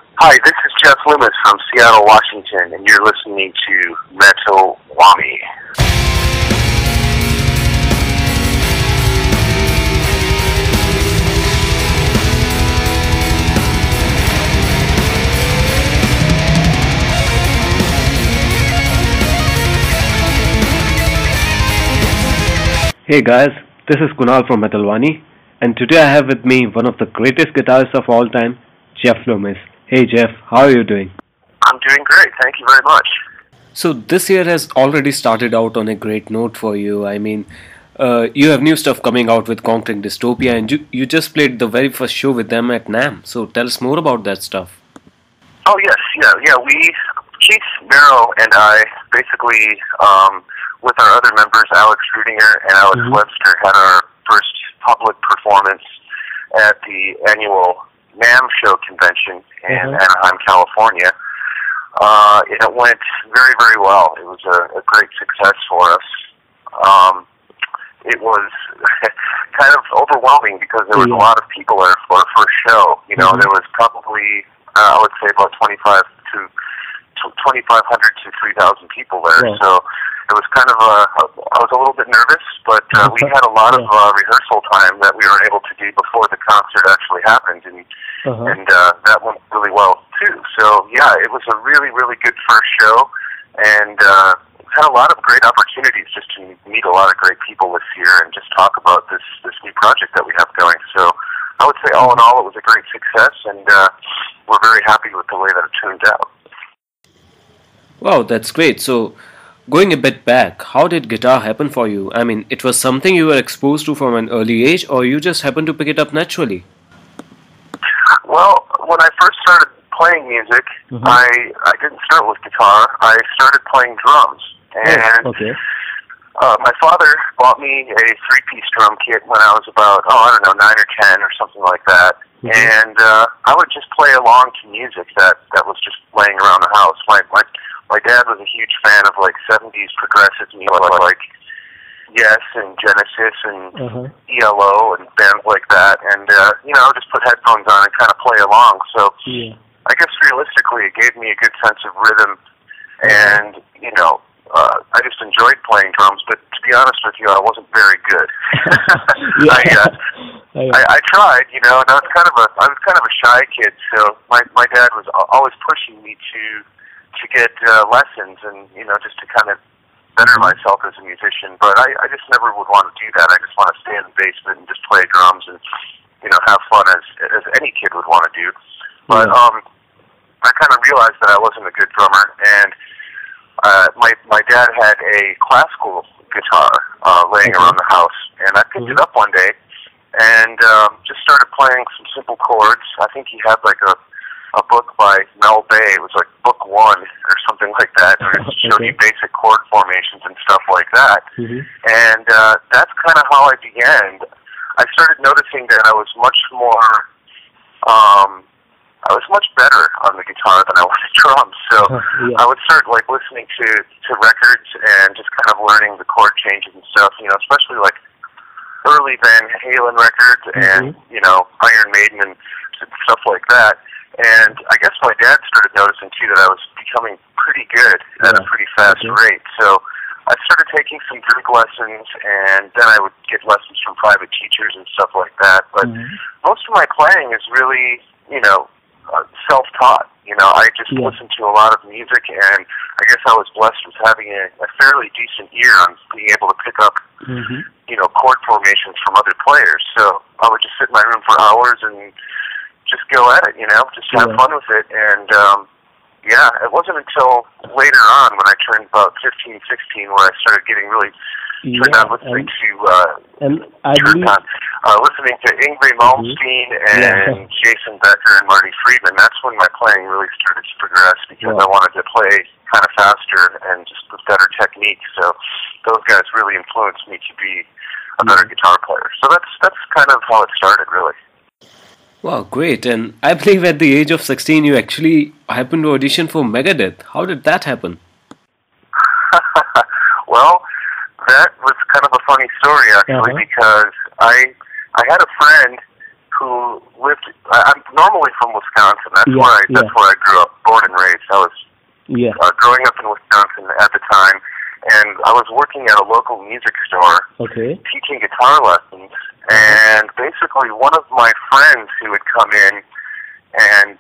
Hi, this is Jeff Loomis from Seattle, Washington, and you're listening to Metal Wani. Hey guys, this is Kunal from Metal Wani, and today I have with me one of the greatest guitarists of all time, Jeff Loomis. Hey Jeff, how are you doing? I'm doing great, thank you very much. So this year has already started out on a great note for you. You have new stuff coming out with Conquering Dystopia, and you just played the very first show with them at NAMM. So tell us more about that stuff. Oh yes, Keith Barrow and I basically, with our other members, Alex Rudinger and Alex Webster, had our first public performance at the annual NAMM show convention in Anaheim, California. It went very, very well. It was a great success for us. It was kind of overwhelming because there was a lot of people there for our first show. You know, there was probably, I would say about 2,500 to 3,000 people there. Yeah. So it was kind of I was a little bit nervous, but we had a lot of rehearsal time that we were able to do before the concert actually happened, and that went really well too. So yeah, it was a really, really good first show, and had a lot of great opportunities just to meet a lot of great people this year and just talk about this new project that we have going. So I would say all in all, it was a great success, and we're very happy with the way that it turned out. Wow, that's great. So, going a bit back, how did guitar happen for you? I mean, it was something you were exposed to from an early age, or you just happened to pick it up naturally? Well, when I first started playing music, I didn't start with guitar. I started playing drums. And my father bought me a three-piece drum kit when I was about, 9 or 10 or something like that. And I would just play along to music that was just laying around the house. My dad was a huge fan of like 70s progressive music, like Yes and Genesis and ELO and bands like that. And I would just put headphones on and kind of play along. So I guess realistically, it gave me a good sense of rhythm, and I just enjoyed playing drums. But to be honest with you, I wasn't very good. I tried, and I was kind of a shy kid. So my dad was always pushing me to get lessons and just to kind of better myself as a musician. But I just never would want to do that. I just want to stay in the basement and just play drums and have fun as any kid would want to do. But I kind of realized that I wasn't a good drummer, and my dad had a classical guitar laying around the house, and I picked it up one day and just started playing some simple chords. I think he had like a book by Mel Bay. It was like book 1 or something like that, where it showed you basic chord formations and stuff like that. And that's kind of how I began. I started noticing that I was much better on the guitar than I was at drums. So I would start like listening to records and just kind of learning the chord changes and stuff, especially like early Van Halen records and, Iron Maiden and stuff like that. And I guess my dad started noticing too that I was becoming pretty good at a pretty fast rate. So I started taking some Greek lessons, and then I would get lessons from private teachers and stuff like that. But most of my playing is really, self-taught. I just listened to a lot of music, and I guess I was blessed with having a fairly decent ear on being able to pick up, chord formations from other players. So I would just sit in my room for hours and just go at it, just have fun with it. And it wasn't until later on when I turned about 15, 16 where I started getting really turned on listening listening to Yngwie Malmsteen and Jason Becker and Marty Friedman. That's when my playing really started to progress, because I wanted to play kind of faster and just with better technique. So those guys really influenced me to be a better guitar player. So that's kind of how it started, really. Wow, great. And I believe at the age of 16, you actually happened to audition for Megadeth. How did that happen? Well, that was kind of a funny story, actually, because I had a friend who lived. I'm normally from Wisconsin. That's that's where I grew up, born and raised. I was growing up in Wisconsin at the time, and I was working at a local music store, teaching guitar lessons. And basically, one of my friends who would come in and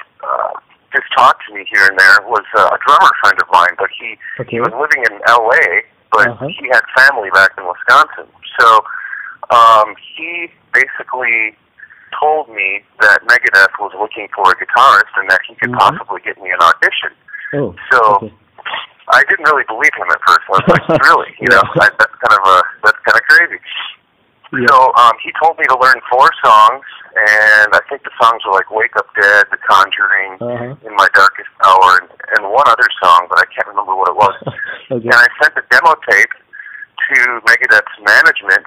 just talk to me here and there was a drummer friend of mine, but he was living in L.A., but he had family back in Wisconsin. So he basically told me that Megadeth was looking for a guitarist and that he could possibly get me an audition. So I didn't really believe him at first. I was like, really? You know, that's kind of crazy. So he told me to learn 4 songs, and I think the songs were like Wake Up Dead, The Conjuring, In My Darkest Hour, and one other song, but I can't remember what it was. And I sent the demo tape to Megadeth's management,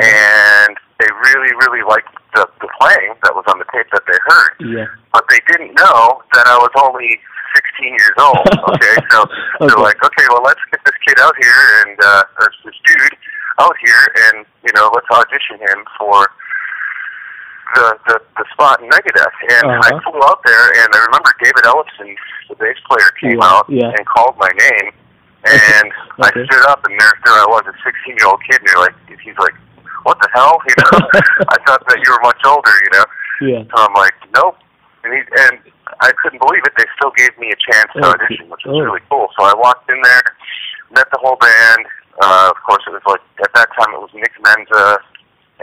and they really, really liked the playing that was on the tape that they heard. But they didn't know that I was only 16 years old. So they're like, okay, well, let's get this kid out here, and this dude out here, and let's audition him for the spot in Megadeth. And I flew out there, and I remember David Ellison, the bass player, came out and called my name, and I stood up, and there I was, a 16-year-old kid, and he's like, what the hell? I thought that you were much older, So I'm like, nope. And I couldn't believe it. They still gave me a chance to audition, which was really cool. So I walked in there, met the whole band. Of course, it was like, at that time, it was Nick Menza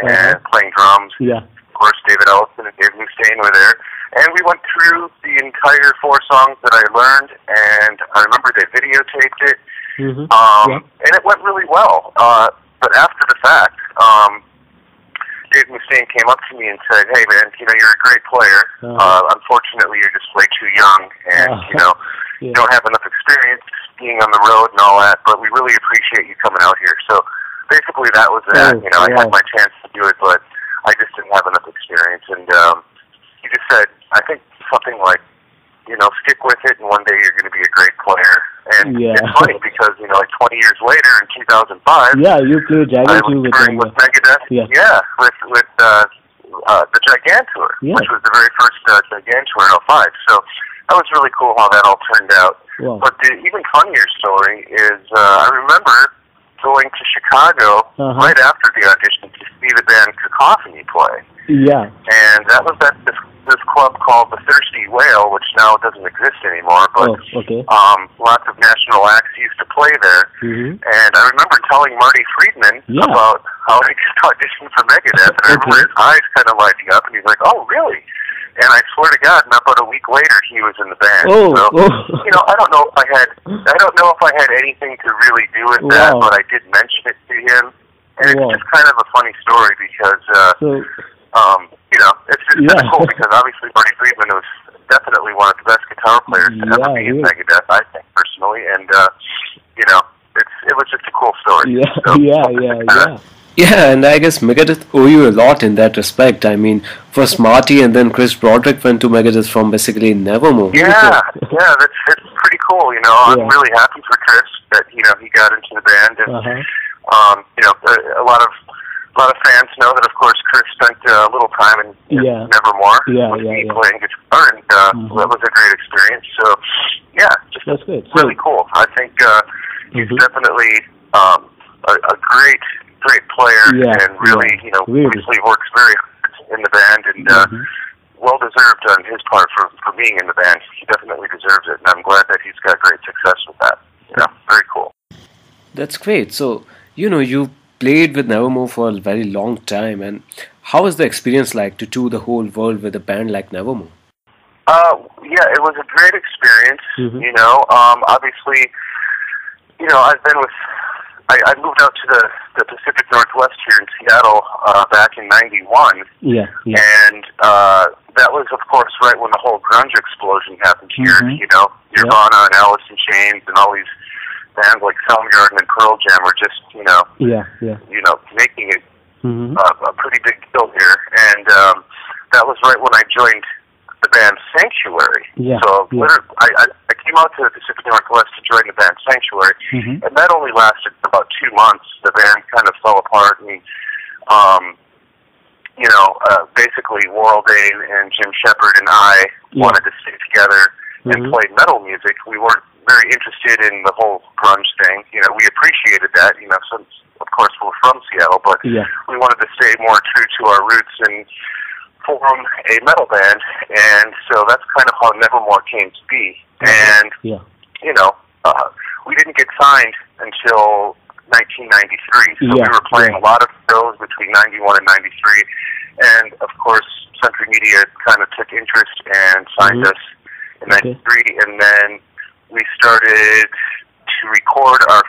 and playing drums. Of course, David Ellison and Dave Mustaine were there. And we went through the entire 4 songs that I learned, and I remember they videotaped it. And it went really well. But after the fact, Dave Mustaine came up to me and said, hey, man, you're a great player. Unfortunately, you're just way too young, and, you don't have enough experience being on the road and all that, but we really appreciate you coming out here. So basically that was that. I had my chance to do it, but I just didn't have enough experience. And he just said, I think something like, stick with it, and one day you're going to be a great player. And it's funny because, 20 years later, in 2005, you played I was touring with Megadeth, with the Gigantour, which was the very first Gigantour in 05. So that was really cool how that all turned out. But the even funnier story is I remember going to Chicago right after the audition to see the band Cacophony play. And that was at this club called the Thirsty Whale, which now doesn't exist anymore, but lots of national acts used to play there. And I remember telling Marty Friedman about how I auditioned for Megadeth, and I remember his eyes kind of lighting up, and he's like, oh, really? And I swear to God, not about a week later, he was in the band. I don't know if I had anything to really do with that, but I did mention it to him, and it's just kind of a funny story because, it's just kind of cool because obviously Marty Friedman was definitely one of the best guitar players to ever be in Megadeth, I think personally, and it was just a cool story. Yeah, and I guess Megadeth owe you a lot in that respect. I mean, first Marty and then Chris Broderick went to Megadeth from basically Nevermore. It's pretty cool. I'm really happy for Chris that he got into the band, and a lot of fans know that, of course, Chris spent a little time in Nevermore with me playing guitar, and that was a great experience. So that's good. Really cool. I think he's definitely a great player, and really, obviously works very hard in the band, and well deserved on his part for being in the band. He definitely deserves it, and I'm glad that he's got great success with that. Very cool. That's great. So, you played with Nevermore for a very long time, and how was the experience like to tour the whole world with a band like Nevermore? It was a great experience. Obviously, I've been with. I moved out to the Pacific Northwest here in Seattle back in '91, and that was, of course, right when the whole grunge explosion happened here. Nirvana and Alice in Chains and all these bands like Soundgarden and Pearl Jam were just, making it a pretty big deal here, and that was right when I joined the band Sanctuary. So I came out to the Pacific Northwest to join the band Sanctuary, and that only lasted about 2 months. The band kind of fell apart, and basically Warren Dane and Jim Shepard and I wanted to stay together and play metal music. We weren't very interested in the whole grunge thing. We appreciated that, since, of course, we're from Seattle, but we wanted to stay more true to our roots and form a metal band, and so that's kind of how Nevermore came to be. And, we didn't get signed until 1993, so we were playing a lot of shows between 91 and 93, and, of course, Century Media kind of took interest and signed us in 93, and then we started to record our,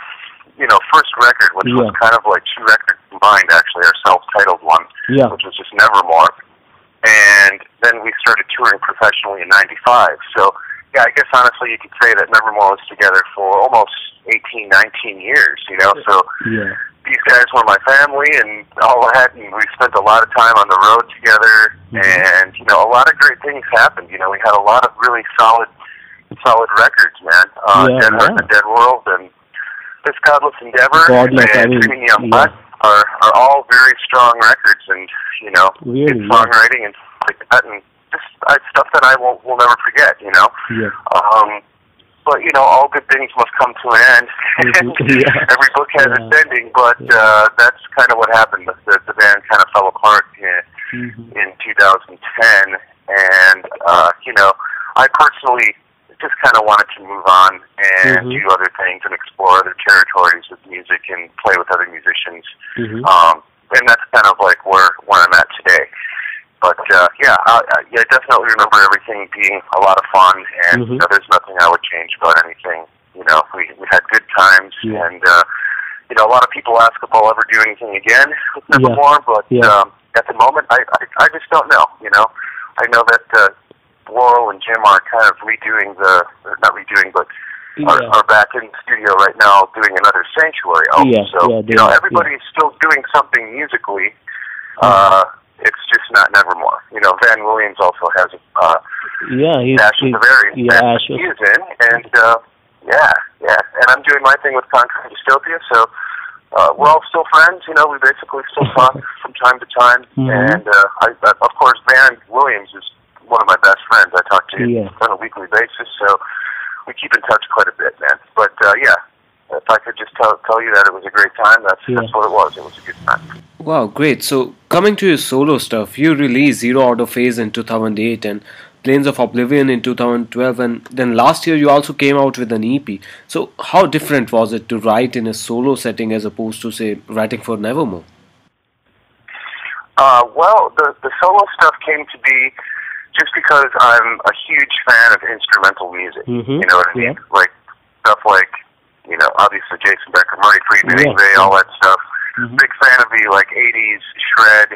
first record, which was kind of like two records combined, actually, our self-titled one, which was just Nevermore. And then we started touring professionally in 95. So, I guess honestly you could say that Nevermore was together for almost 18, 19 years, So these guys were my family and all that, and we spent a lot of time on the road together, and, a lot of great things happened. We had a lot of really solid records, man. Dead Heart and the Dead World and This Godless Endeavor and Dreaming Young Black are all very strong records, and, good songwriting and stuff like that, and just stuff that I will never forget, But, all good things must come to an end. Every book has its ending, but that's kind of what happened. The band kind of fell apart in 2010, and, I personally just kind of wanted to move on and do other things and explore other territories with music and play with other musicians. And that's kind of like where I'm at today. But, I definitely remember everything being a lot of fun, and there's nothing I would change about anything. We had good times, and, a lot of people ask if I'll ever do anything again with Nevermore, but at the moment, I just don't know, I know that Laurel and Jim are kind of not redoing, but are back in the studio right now doing another Sanctuary album. So, everybody's still doing something musically. It's just not Nevermore. Van Williams also has Ashes of Aries that he is in, and and I'm doing my thing with Conquering Dystopia, so we're all still friends. We basically still talk from time to time, and of course, Van Williams is one of my best friends. I talk to him on a weekly basis, so we keep in touch quite a bit, man. But if I could just tell you that it was a great time, that's what it was. It was a good time. Wow, great. So, coming to your solo stuff, you released Zero Order Phase in 2008 and Plains of Oblivion in 2012, and then last year you also came out with an EP. So, how different was it to write in a solo setting as opposed to, say, writing for Nevermore? Well, the solo stuff came to be just because I'm a huge fan of instrumental music. You know what I mean? Like, stuff like, obviously Jason Becker, Murray Friedman, Ingve, all that stuff. Big fan of the, 80s shred,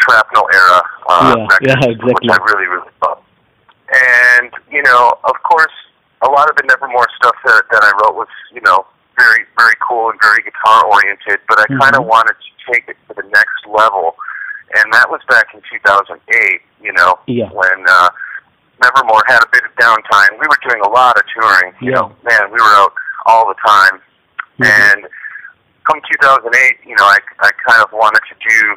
shrapnel era records, which I really, really love. And, of course, a lot of the Nevermore stuff that I wrote was, very, very cool and very guitar-oriented, but I kind of wanted to take it to the next level. And that was back in 2008, when Nevermore had a bit of downtime. We were doing a lot of touring. We were out all the time. And come 2008, I kind of wanted to do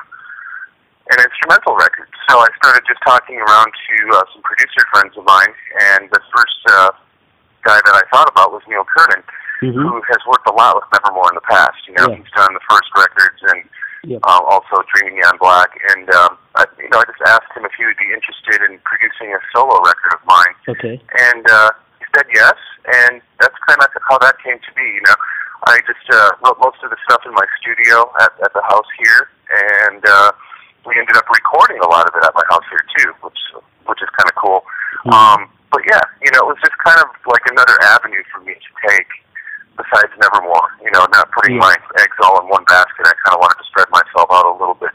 an instrumental record. So I started just talking around to some producer friends of mine, and the first guy that I thought about was Neil Kernan, who has worked a lot with Nevermore in the past. He's done the first records and also Dreaming Young Black, and I just asked him if he would be interested in producing a solo record of mine. And he said yes, and that's kind of how that came to be. I just wrote most of the stuff in my studio at the house here, and we ended up recording a lot of it at my house here too, which is kind of cool. But it was just kind of like another avenue for me to take besides Nevermore. Not putting my eggs all in one basket. I kind of wanted to spread myself out a little bit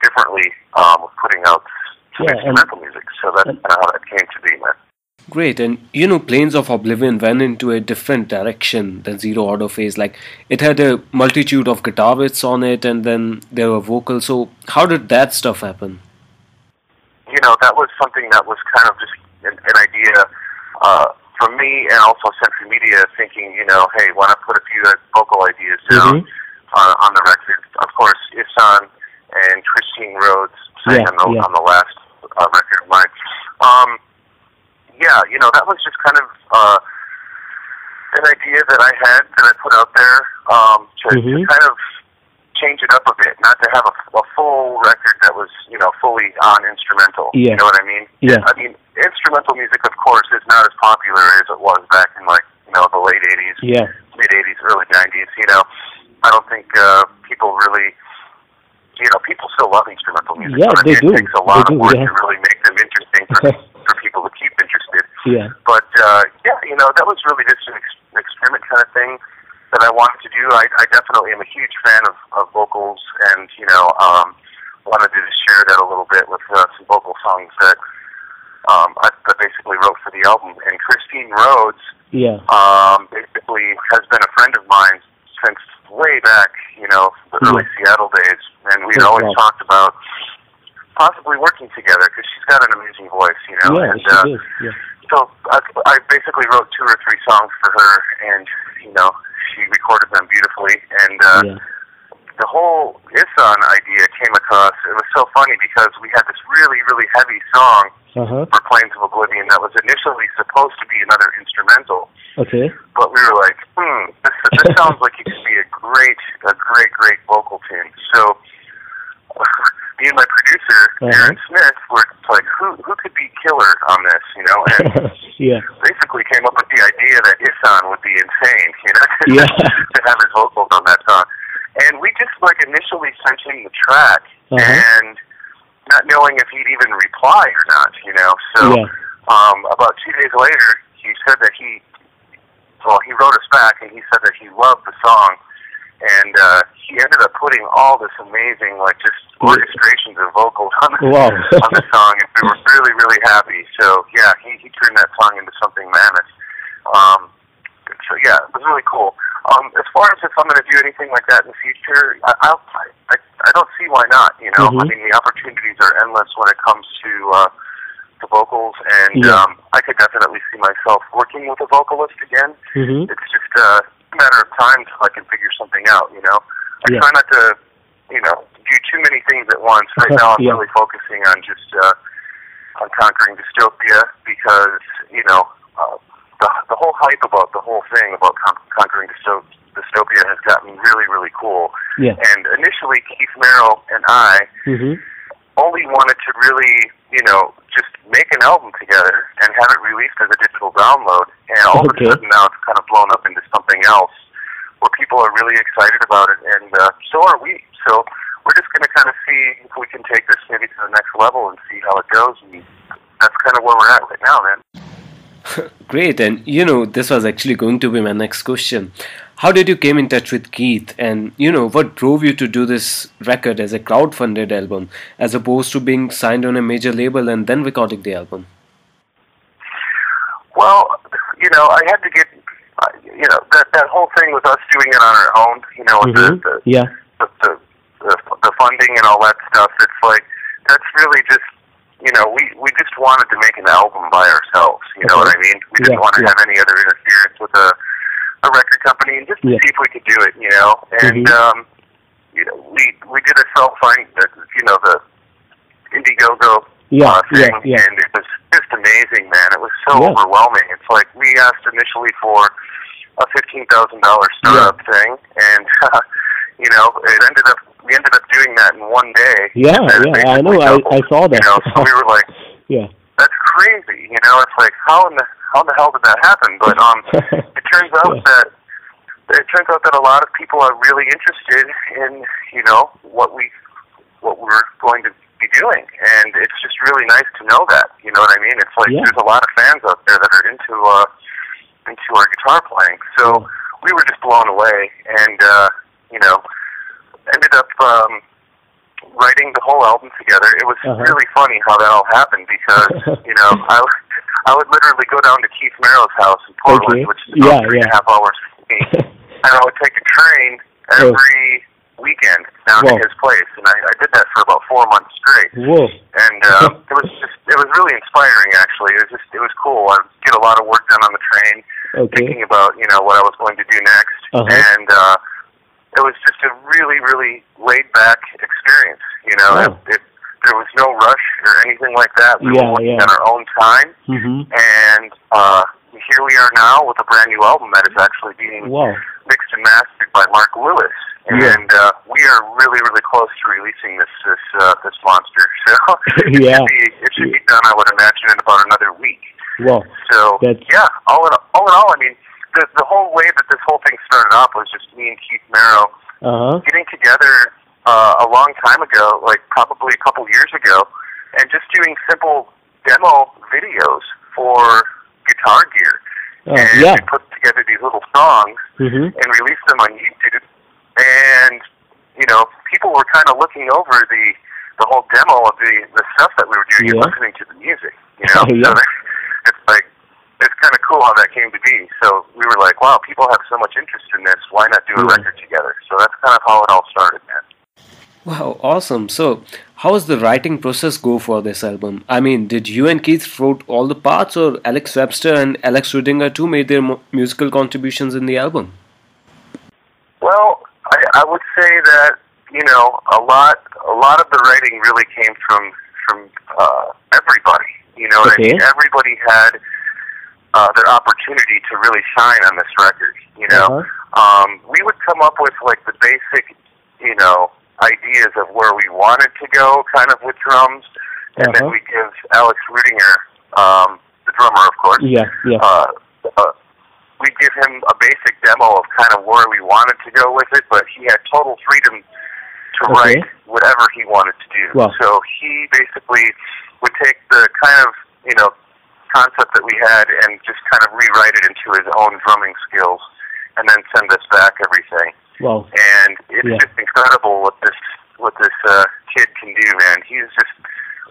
differently with putting out some instrumental music. So that's kind of how that came to be, man. Great, and Plains of Oblivion went into a different direction than Zero Order Phase. Like, it had a multitude of guitar bits on it, and then there were vocals. So, how did that stuff happen? That was something that was kind of just an idea from me and also Century Media, thinking, hey, why not put a few vocal ideas down on the record. Of course, Isan and Christine Rhodes sang on the last record of mine. Yeah, that was just kind of an idea that I had that I put out there to kind of change it up a bit, not to have a full record that was, fully on instrumental. Yeah. You know what I mean? Yeah. I mean, instrumental music, of course, is not as popular as it was back in, the late 80s, mid 80s, early 90s. I don't think people really, people still love instrumental music. Yeah, but they do. It takes a lot of work yeah. to really make them interesting for people to keep interested. Yeah. But, that was really just an experiment kind of thing that I wanted to do. I definitely am a huge fan of vocals, and wanted to share that a little bit with some vocal songs that I basically wrote for the album. And Christine Rhodes, basically has been a friend of mine since way back, the early Seattle days, and we'd always talked about possibly working together because she's got an amazing voice, Yeah, and she is. Yeah. so I basically wrote 2 or 3 songs for her, and she recorded them beautifully, and the whole Isan idea came across. It was so funny because we had this really, really heavy song for Plains of Oblivion that was initially supposed to be another instrumental. Okay. But we were like, this sounds like it could be a great vocal tune. So me and my producer, Aaron Smith, were like, who could be killer on this, and basically came up with the idea that Isan would be insane, to have his vocals on that song. And we just initially sent him the track, and not knowing if he'd even reply or not, So about 2 days later, he said that he wrote us back, and he said that he loved the song, and he ended up putting all this amazing, just orchestrations of vocals on the song, and we were really, really happy. So yeah, he turned that song into something mammoth. So yeah, it was really cool. As far as if I'm going to do anything like that in the future, I don't see why not. I mean, the opportunities are endless when it comes to vocals, and I could definitely see myself working with a vocalist again. It's just a matter of time till I can figure something out. I try not to, do too many things at once. Right now, I'm really focusing on just on Conquering Dystopia because the whole hype about the whole thing about Conquering Dystopia has gotten really, really cool. Yeah. And initially, Keith Merrill and I only wanted to really, just make an album together and have it released as a digital download. And all of a sudden now it's kind of blown up into something else where people are really excited about it, and so are we. So we're just going to kind of see if we can take this maybe to the next level and see how it goes. And that's kind of where we're at right now, man. Great, and this was actually going to be my next question. How did you came in touch with Keith, and what drove you to do this record as a crowd-funded album as opposed to being signed on a major label and then recording the album? Well, I had to get, that whole thing with us doing it on our own, with the funding and all that stuff. It's like that's really just. We just wanted to make an album by ourselves, you know what I mean? We didn't want to have any other interference with a record company, and just to see if we could do it, And, we did a self-find, the Indiegogo thing, and it was just amazing, man. It was so overwhelming. It's like we asked initially for a $15,000 startup thing, and, we ended up doing that in one day. I know. I saw that. So we were like, that's crazy. It's like, how in the hell did that happen? But it turns out that a lot of people are really interested in what we're going to be doing, and it's just really nice to know that. You know what I mean? It's like there's a lot of fans out there that are into our guitar playing. So we were just blown away, and ended up writing the whole album together. It was really funny how that all happened because, I would literally go down to Keith Merrill's house in Portland, which is about 3.5 hours from me, and I would take a train every weekend down to his place, and I did that for about 4 months straight. And it was really inspiring, actually. It was cool. I would get a lot of work done on the train, thinking about, what I was going to do next, and it was just a really, really laid-back experience. You know, there was no rush or anything like that. We were working at our own time, and here we are now with a brand new album that is actually being mixed and mastered by Mark Lewis, and we are really, really close to releasing this monster. So it should be done, I would imagine, in about another week. So yeah, all in all, I mean, the whole way that this whole thing started off was just me and Keith Merrow getting together a long time ago, like probably a couple years ago, and just doing simple demo videos for guitar gear. And we put together these little songs and released them on YouTube. And, you know, people were kind of looking over the whole demo of the stuff that we were doing and listening to the music, you know? So it's like, it's kind of cool how that came to be. So we were like, wow, people have so much interest in this, why not do a record together? So that's kind of how it all started, man. Wow, awesome. So, how does the writing process go for this album? I mean, did you and Keith wrote all the parts, or Alex Webster and Alex Rudinger too made their musical contributions in the album? Well, I would say that, you know, a lot of the writing really came from everybody. You know what I mean? Everybody had their opportunity to really shine on this record. You know, we would come up with like the basic, you know, ideas of where we wanted to go, kind of with drums, and then we give Alex Rudinger, the drummer, of course. We give him a basic demo of kind of where we wanted to go with it, but he had total freedom to write whatever he wanted to do. So he basically would take the kind of, you know, concept that we had and just kind of rewrite it into his own drumming skills, and then send us back everything. And it's just incredible what this kid can do, man. He's just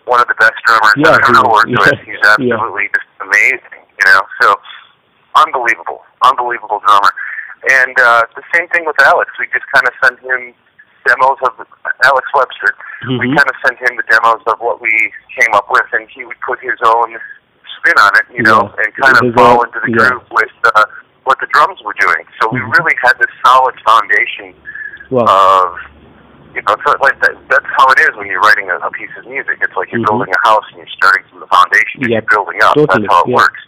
one of the best drummers I've ever worked with. He's absolutely just amazing, you know. So unbelievable drummer. And the same thing with Alex. We just kind of sent him demos of Alex Webster. We kind of sent him the demos of what we came up with, and he would put his own spin on it, you know, and kind of fall into the groove with what the drums were doing. So we really had this solid foundation of, you know, so like that's how it is when you're writing a piece of music. It's like you're building a house and you're starting from the foundation and you're building up. That's how it works.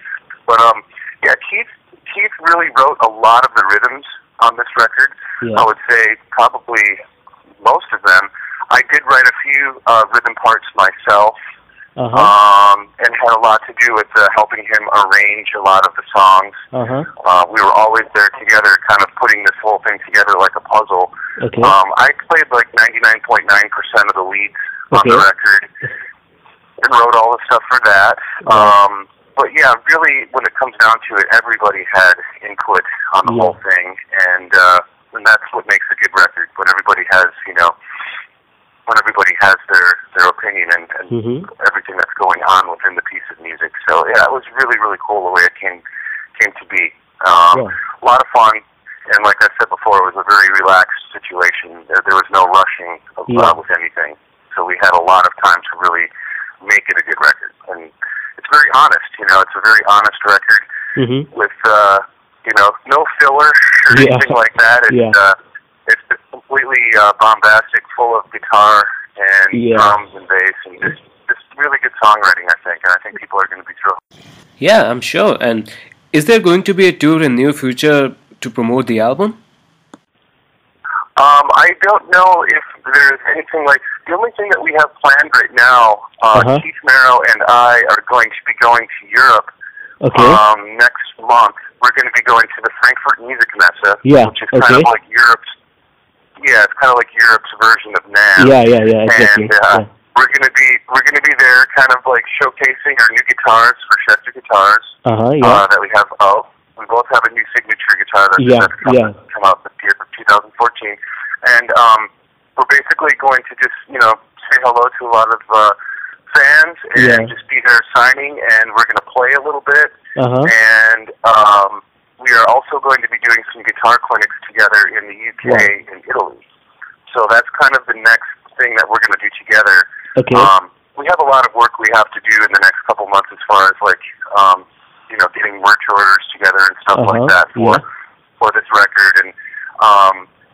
But Keith really wrote a lot of the rhythms on this record. I would say probably most of them. I did write a few rhythm parts myself. And had a lot to do with helping him arrange a lot of the songs. We were always there together, kind of putting this whole thing together like a puzzle. I played like 99.9% of the leads on the record and wrote all the stuff for that. But yeah, really, when it comes down to it, everybody had input on the whole thing, and that's what makes a good record, when everybody has, you know, when everybody has their opinion and everything that's going on within the piece of music. So yeah, it was really, really cool the way it came to be. A lot of fun, and like I said before, it was a very relaxed situation. There was no rushing with anything. So we had a lot of time to really make it a good record. And it's very honest, you know, it's a very honest record with, you know, no filler or anything like that. It's completely bombastic, full of guitar and drums and bass, and just really good songwriting, I think, and I think people are going to be thrilled. Yeah, I'm sure. And is there going to be a tour in near future to promote the album? I don't know if there's anything like, the only thing that we have planned right now, Keith Merrow and I are going to be going to Europe next month. We're going to be going to the Frankfurt Music Messe, which is kind of like Europe's version of NAMM. Exactly. And we're going to be there, kind of like showcasing our new guitars for Schecter Guitars that we have. We both have a new signature guitar that's come out this year for 2014, and we're basically going to just, you know, say hello to a lot of fans and just be there signing, and we're going to play a little bit, and we are also going to be doing some guitar clinics together in the UK and Italy. So that's kind of the next thing that we're going to do together. We have a lot of work we have to do in the next couple months as far as like, you know, getting merch orders together and stuff like that for this record. And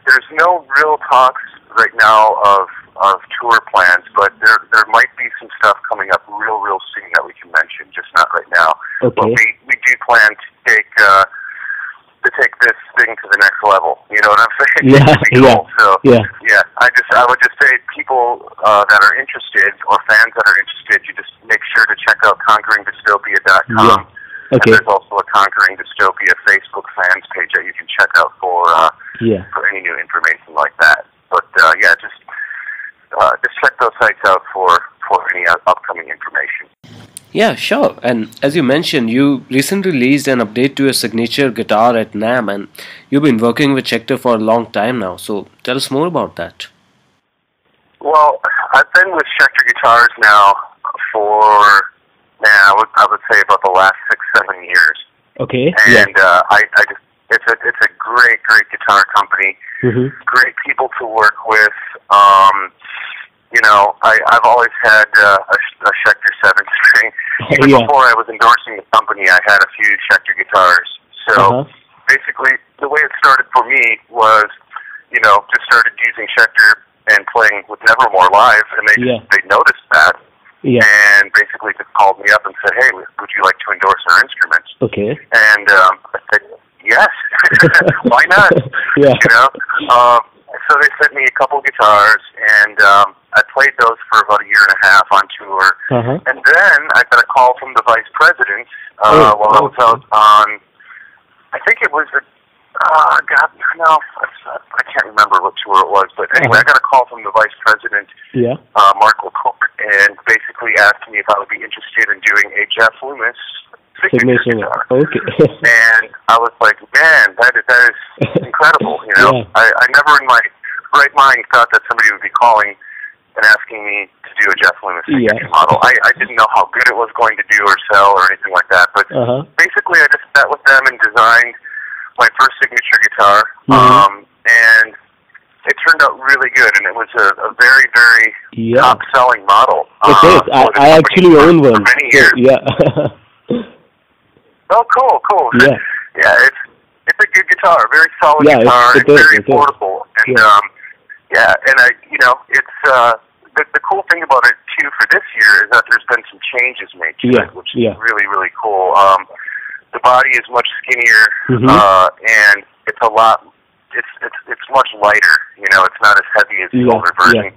there's no real talks right now of tour plans, but there might be some stuff coming up real soon that we can mention, just not right now. Okay. But we do plan to take this thing to the next level. You know what I'm saying? Yeah, cool. So yeah. I would just say people that are interested or fans that are interested, you just make sure to check out conqueringdystopia.com. Yeah. Okay. And there's also a Conquering Dystopia Facebook fans page that you can check out for any new information like that. But just check those sites out for any upcoming information. Yeah, sure. And as you mentioned, you recently released an update to your signature guitar at NAMM, and you've been working with Schecter for a long time now. So tell us more about that. Well, I've been with Schecter guitars now for, I would say about the last 6-7 years. Okay. And it's a great guitar company. Mm-hmm. Great people to work with. I've always had a Schecter 7-string. Even before I was endorsing the company, I had a few Schecter guitars. So basically, the way it started for me was, just started using Schecter and playing with Nevermore live, and they noticed that. Yeah. And basically just called me up and said, "Hey, would you like to endorse our instruments?" Okay. And I said, "Yes, why not?" Yeah. So they sent me a couple guitars, and I played those for about a year and a half on tour. And then I got a call from the vice president while I was out on, I think it was I can't remember what tour it was, but anyway, I got a call from the vice president, Mark LaCourt, and basically asked me if I would be interested in doing a Jeff Loomis signature guitar. Okay. And I was like, man, that is incredible. I never in my right mind thought that somebody would be calling and asking me to do a Jeff Loomis signature model. I didn't know how good it was going to do or sell or anything like that, but basically I just sat with them and designed my first signature guitar, and it turned out really good, and it was a very top-selling model. It is. I actually own one. For many years. Yeah. Oh, cool. Yeah. Yeah, it's a good guitar, a very solid guitar. It's very affordable, and it's the cool thing about it too for this year is that there's been some changes made to it, which is really cool. The body is much skinnier, and it's a lot. It's much lighter. It's not as heavy as the older version.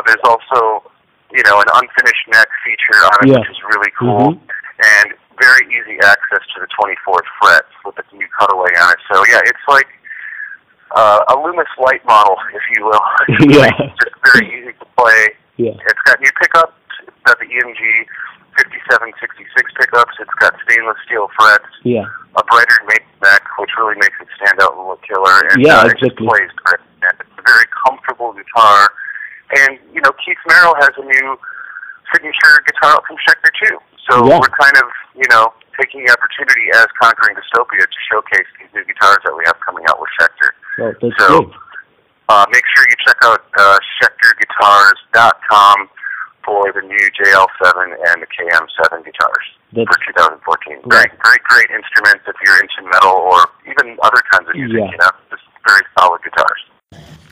There's also, an unfinished neck feature on it, which is really cool, and very easy access to the 24th fret with the new cutaway on it. So it's like a Loomis light model, if you will. It's just very easy to play. It's got new pickups. It's got the EMG 5766 pickups. It's got stainless steel frets. A brighter maple neck, which really makes it stand out and look killer. And it just plays great. It's a very comfortable guitar. And Keith Merrill has a new signature guitar out from Schecter too. So we're kind of taking the opportunity as Conquering Dystopia to showcase these new guitars that we have coming out with Schecter. So make sure you check out SchecterGuitars.com for the new JL7 and the KM7 guitars for 2014. Great instruments if you're into metal or even other kinds of music, just very solid guitars.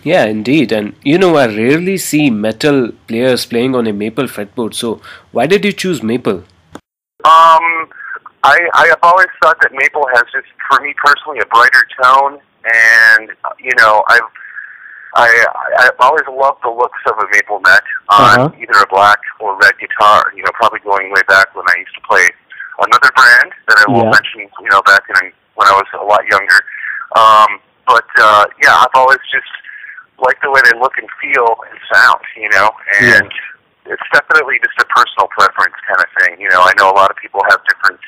Yeah, indeed. And I rarely see metal players playing on a maple fretboard. So why did you choose maple? I have always thought that maple has just, for me personally, a brighter tone, and I've always loved the looks of a maple neck on either a black or red guitar. Probably going way back when I used to play another brand that I won't mention. Back when I was a lot younger. I've always just liked the way they look and feel and sound. And it's definitely just a personal preference kind of thing. I know a lot of people have different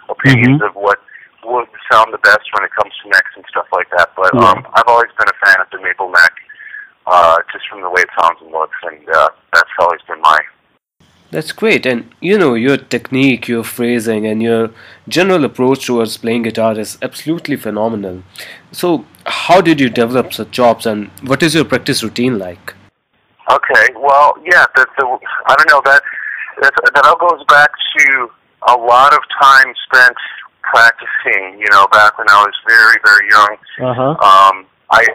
opinions of what would sound the best when it comes to necks and stuff like that. But I've always been a fan of the maple neck, just from the way it sounds and looks, and that's always been mine. That's great. And your technique, your phrasing, and your general approach towards playing guitar is absolutely phenomenal. So how did you develop such chops, and what is your practice routine like? Okay, well, I don't know, that all goes back to a lot of time spent practicing, back when I was very, very young. I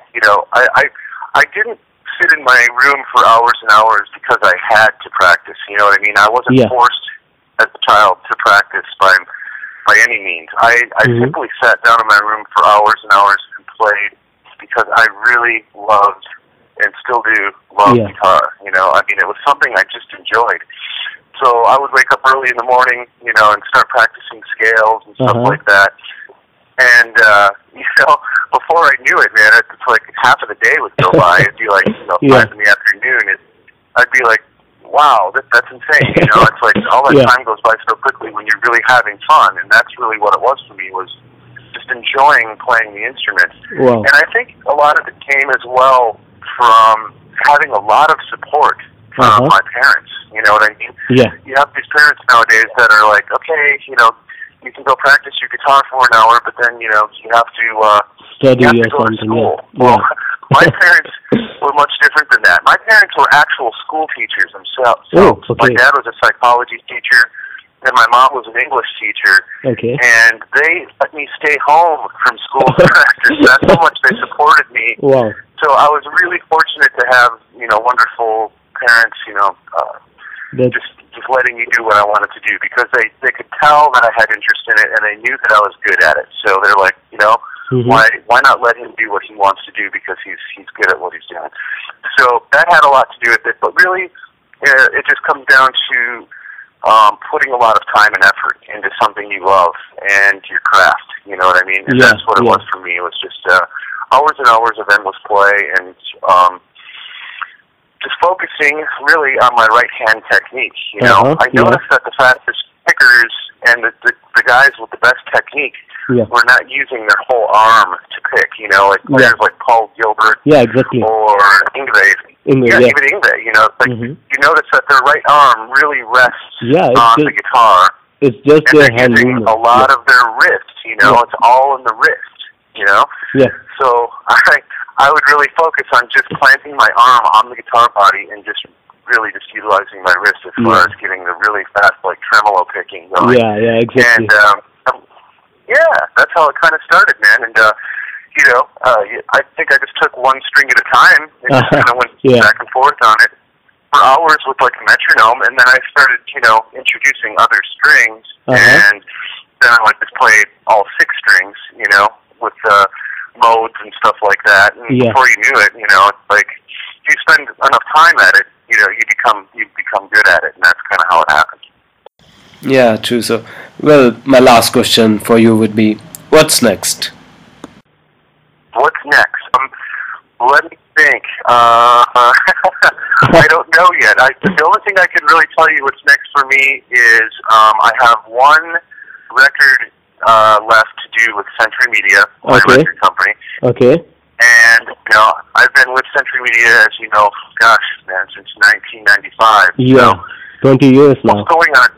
didn't sit in my room for hours and hours because I had to practice. You know what I mean? I wasn't forced as a child to practice by any means. I simply sat down in my room for hours and hours and played because I really loved and still do love guitar. You know, I mean, it was something I just enjoyed. So I would wake up early in the morning, you know, and start practicing scales and stuff like that. And, you know, before I knew it, man, it's like half of the day would go by. It'd be like, you know, 5 in the afternoon. I'd be like, wow, that's insane. You know, it's like all that time goes by so quickly when you're really having fun. And that's really what it was for me, was just enjoying playing the instrument. Wow. And I think a lot of it came as well from having a lot of support from my parents. You know what I mean? Yeah. You have these parents nowadays that are like, okay, you know, you can go practice your guitar for an hour, but then, you know, you have to study or something. to school. Yeah. Well, my parents were much different than that. My parents were actual school teachers themselves. Oh, okay. My dad was a psychology teacher, and my mom was an English teacher. Okay. And they let me stay home from school to practice. That's how much they supported me. Wow. So I was really fortunate to have, you know, wonderful parents, you know, just letting me do what I wanted to do, because they could tell that I had interest in it, and they knew that I was good at it. So they're like, you know, why not let him do what he wants to do, because he's good at what he's doing. So that had a lot to do with it, but really it just comes down to putting a lot of time and effort into something you love and your craft. You know what I mean? And that's what it was for me. It was just hours and hours of endless play, and just focusing really on my right-hand technique. You know, I noticed that the fastest pickers and the guys with the best technique were not using their whole arm to pick. You know, like players like Paul Gilbert, exactly, or Yngwie. Even Yngwie. You know, like you notice that their right arm really rests on the guitar. It's just and their they're hand using movement. a lot of their wrist. You know, it's all in the wrist. You know. Yeah. So I would really focus on just planting my arm on the guitar body and just really just utilizing my wrist as far as getting the really fast, like, tremolo picking going. Yeah, exactly. And, that's how it kind of started, man. And, you know, I think I just took one string at a time and just kind of went back and forth on it for hours with, like, a metronome. And then I started, you know, introducing other strings. And then I, like, just played all 6 strings, you know, with modes and stuff like that. And before you knew it, you know, it's like, if you spend enough time at it, you know, you become good at it, and that's kind of how it happens. Yeah, true. So, well, my last question for you would be, what's next? What's next? Let me think. I don't know yet. The only thing I can really tell you what's next for me is I have one record left to do with Century Media, my record company. Okay. And, you know, I've been with Century Media, as you know, gosh, man, since 1995. Yeah, so 20 years now. What's going on?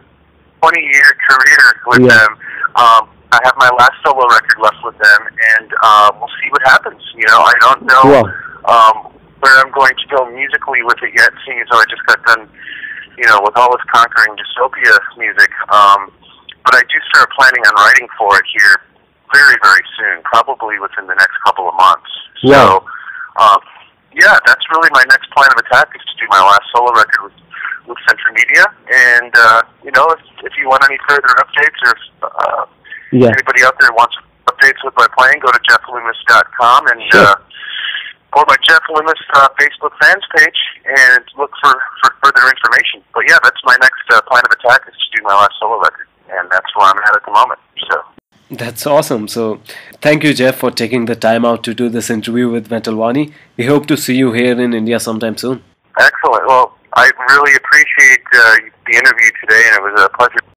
20-year career with them. I have my last solo record left with them, and we'll see what happens. You know, I don't know where I'm going to go musically with it yet, seeing as though I just got done, you know, with all this Conquering Dystopia music. But I do start planning on writing for it here very, very soon, probably within the next couple of months. So, that's really my next plan of attack, is to do my last solo record with Century Media. And, you know, if you want any further updates, or if anybody out there wants updates with my playing, go to jeffloomis.com and or my Jeff Loomis Facebook fans page and look for further information. But yeah, that's my next plan of attack, is to do my last solo record. And that's where I'm at the moment. So that's awesome. So thank you, Jeff, for taking the time out to do this interview with Metal Wani. We hope to see you here in India sometime soon. Excellent. Well, I really appreciate the interview today, and it was a pleasure.